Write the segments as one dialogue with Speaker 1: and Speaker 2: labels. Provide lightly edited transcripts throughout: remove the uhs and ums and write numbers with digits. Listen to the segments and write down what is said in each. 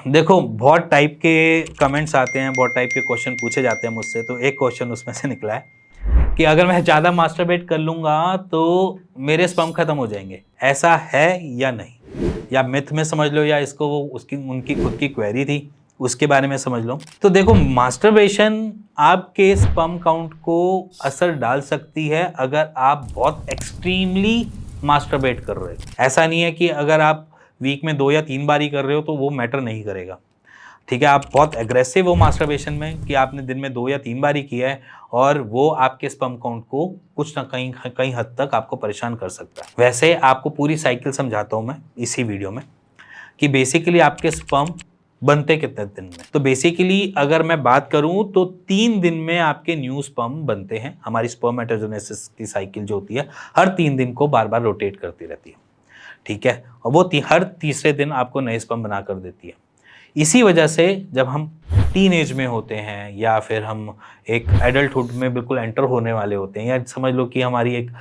Speaker 1: देखो बहुत टाइप के कमेंट्स आते हैं, बहुत टाइप के क्वेश्चन पूछे जाते हैं मुझसे। तो एक क्वेश्चन उसमें से निकला है कि अगर मैं ज़्यादा मास्टरबेट कर लूँगा तो मेरे स्पर्म खत्म हो जाएंगे, ऐसा है या नहीं? या मिथ में समझ लो, या इसको वो उसकी उनकी खुद की क्वेरी थी उसके बारे में समझ लो। तो देखो, मास्टरबेशन आपके स्पर्म काउंट को असर डाल सकती है अगर आप बहुत एक्सट्रीमली मास्टरबेट कर रहे हो। ऐसा नहीं है कि अगर आप वीक में 2 या 3 बार ही कर रहे हो तो वो मैटर नहीं करेगा। ठीक है, आप बहुत एग्रेसिव हो मास्टरबेशन में कि आपने दिन में 2 या 3 बार ही किया है, और वो आपके स्पर्म काउंट को कुछ ना कहीं हद तक आपको परेशान कर सकता है। वैसे आपको पूरी साइकिल समझाता हूं मैं इसी वीडियो में कि बेसिकली आपके स्पर्म बनते कितने दिन में। तो बेसिकली अगर मैं बात करूं तो 3 दिन में आपके न्यू स्पर्म बनते हैं। हमारी स्पर्मेटोजेनेसिस की साइकिल जो होती है हर 3 दिन को बार बार रोटेट करती रहती है। ठीक है, और वो हर तीसरे दिन आपको नए स्पर्म बना कर देती है। इसी वजह से जब हम टीन एज में होते हैं या फिर हम एक एडल्टहुड में बिल्कुल एंटर होने वाले होते हैं, या समझ लो कि हमारी एक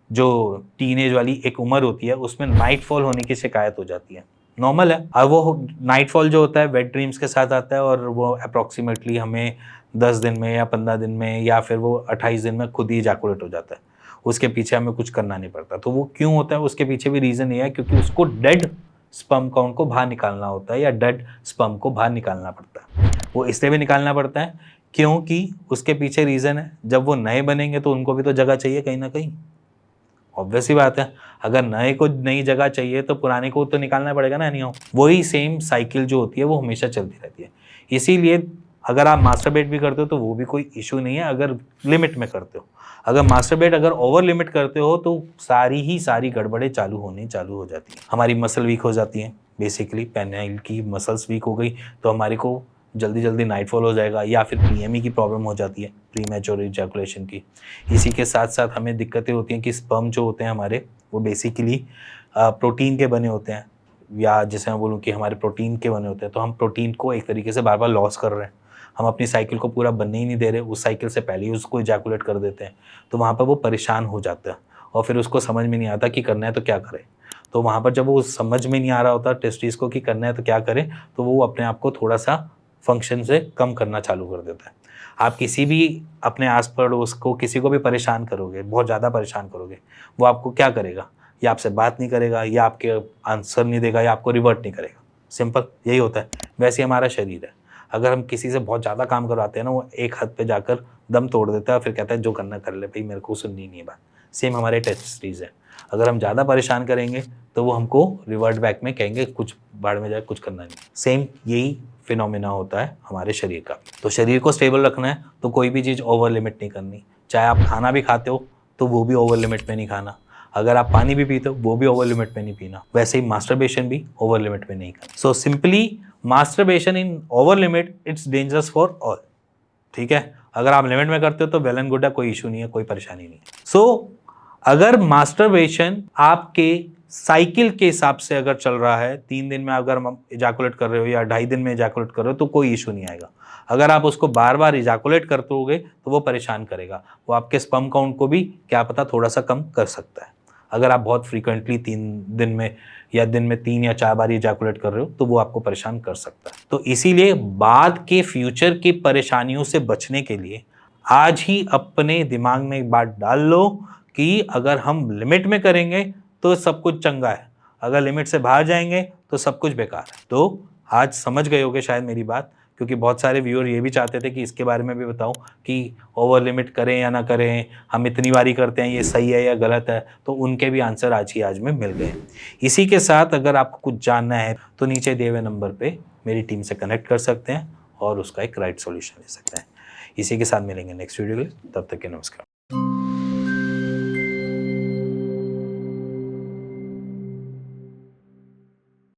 Speaker 1: जो टीन एज वाली एक उम्र होती है उसमें नाइटफॉल होने की शिकायत हो जाती है। नॉर्मल है। अब वो नाइटफॉल जो होता है वेट ड्रीम्स के साथ आता है, और वो अप्रॉक्सीमेटली हमें 10 दिन में या 15 दिन में या फिर वो 28 दिन में खुद ही इजैकुलेट हो जाता है। उसके पीछे हमें कुछ करना नहीं पड़ता। तो वो क्यों होता है, उसके पीछे भी रीज़न ये है क्योंकि उसको डेड स्पर्म काउंट को बाहर निकालना होता है, या डेड स्पर्म को बाहर निकालना पड़ता है। वो इसलिए भी निकालना पड़ता है क्योंकि उसके पीछे रीज़न है, जब वो नए बनेंगे तो उनको भी तो जगह चाहिए कहीं ना कहीं। ऑब्वियस ही बात है, अगर नए को नई जगह चाहिए तो पुराने को तो निकालना पड़ेगा ना। नहीं हो, वही सेम साइकिल जो होती है वो हमेशा चलती रहती है। इसीलिए अगर आप मास्टरबेट भी करते हो तो वो भी कोई इशू नहीं है अगर लिमिट में करते हो। अगर मास्टरबेट अगर ओवर लिमिट करते हो तो सारी गड़बड़ें चालू हो जाती हैं। हमारी मसल वीक हो जाती हैं, बेसिकली पेनाइल की मसल्स वीक हो गई तो हमारे को जल्दी जल्दी नाइटफॉल हो जाएगा, या फिर पीएमई की प्रॉब्लम हो जाती है, प्रीमैच्योर इजैकुलेशन की। इसी के साथ साथ हमें दिक्कतें होती हैं कि स्पर्म जो होते हैं हमारे वो बेसिकली प्रोटीन के बने होते हैं, या जैसे मैं बोलूँ कि हमारे प्रोटीन के बने होते हैं। तो हम प्रोटीन को एक तरीके से बार बार लॉस कर रहे हैं, हम अपनी साइकिल को पूरा बनने ही नहीं दे रहे, उस साइकिल से पहले ही उसको इजैकुलेट कर देते हैं। तो वहाँ पर वो परेशान हो जाता है और फिर उसको समझ में नहीं आता कि करना है तो क्या करें। तो वहाँ पर जब वो समझ में नहीं आ रहा होता टेस्टिस को कि करना है तो क्या करें, तो वो अपने आप को थोड़ा सा फंक्शन से कम करना चालू कर देता है। आप किसी भी अपने आस पड़ोस को किसी को भी परेशान करोगे, बहुत ज़्यादा परेशान करोगे, वो आपको क्या करेगा, या आपसे बात नहीं करेगा, या आपके आंसर नहीं देगा, या आपको रिवर्ट नहीं करेगा। सिंपल यही होता है। वैसे हमारा शरीर है, अगर हम किसी से बहुत ज़्यादा काम करवाते हैं ना, वो एक हद पे जाकर दम तोड़ देता है, फिर कहता है जो करना कर ले भाई, मेरे को सुननी नहीं है बात। सेम हमारे टेस्टिस है, अगर हम ज़्यादा परेशान करेंगे तो वो हमको रिवर्ट बैक में कहेंगे कुछ बाढ़ में जाए, कुछ करना नहीं। सेम यही फिनोमिना होता है हमारे शरीर का। तो शरीर को स्टेबल रखना है तो कोई भी चीज़ ओवर लिमिट नहीं करनी। चाहे आप खाना भी खाते हो तो वो भी ओवर लिमिट में नहीं खाना, अगर आप पानी भी पीते हो वो भी ओवर लिमिट में नहीं पीना। वैसे ही मास्टरबेशन भी ओवर लिमिट में नहीं करना। So simply masturbation in over limit it's dangerous for all. ठीक है, अगर आप लिमिट में करते हो तो वेल एंड गुड है, कोई इशू नहीं है, कोई परेशानी नहीं है। सो अगर मास्टरबेशन आपके साइकिल के हिसाब से अगर चल रहा है, 3 दिन में अगर हम इजैकुलेट कर रहे हो या 2.5 दिन में इजैकुलेट कर रहे हो तो कोई इशू नहीं आएगा। अगर आप उसको बार बार इजैकुलेट करते होगे तो वो परेशान करेगा, वो आपके स्पर्म काउंट को भी क्या पता थोड़ा सा कम कर सकता है। अगर आप बहुत फ्रीक्वेंटली 3 दिन में या दिन में 3 या 4 बार इजैकुलेट कर रहे हो तो वो आपको परेशान कर सकता है। तो इसीलिए बाद के फ्यूचर की परेशानियों से बचने के लिए आज ही अपने दिमाग में एक बात डाल लो कि अगर हम लिमिट में करेंगे तो सब कुछ चंगा है, अगर लिमिट से बाहर जाएंगे तो सब कुछ बेकार है। तो आज समझ गए होगे शायद मेरी बात, क्योंकि बहुत सारे व्यूअर ये भी चाहते थे कि इसके बारे में भी बताऊं कि ओवर लिमिट करें या ना करें, हम इतनी बारी करते हैं, ये सही है या गलत है। तो उनके भी आंसर आज में मिल गए। इसी के साथ अगर आपको कुछ जानना है तो नीचे दिए हुए नंबर पर मेरी टीम से कनेक्ट कर सकते हैं और उसका एक राइट सॉल्यूशन ले सकते हैं। इसी के साथ मिलेंगे नेक्स्ट वीडियो के लिए, तब तक के नमस्कार।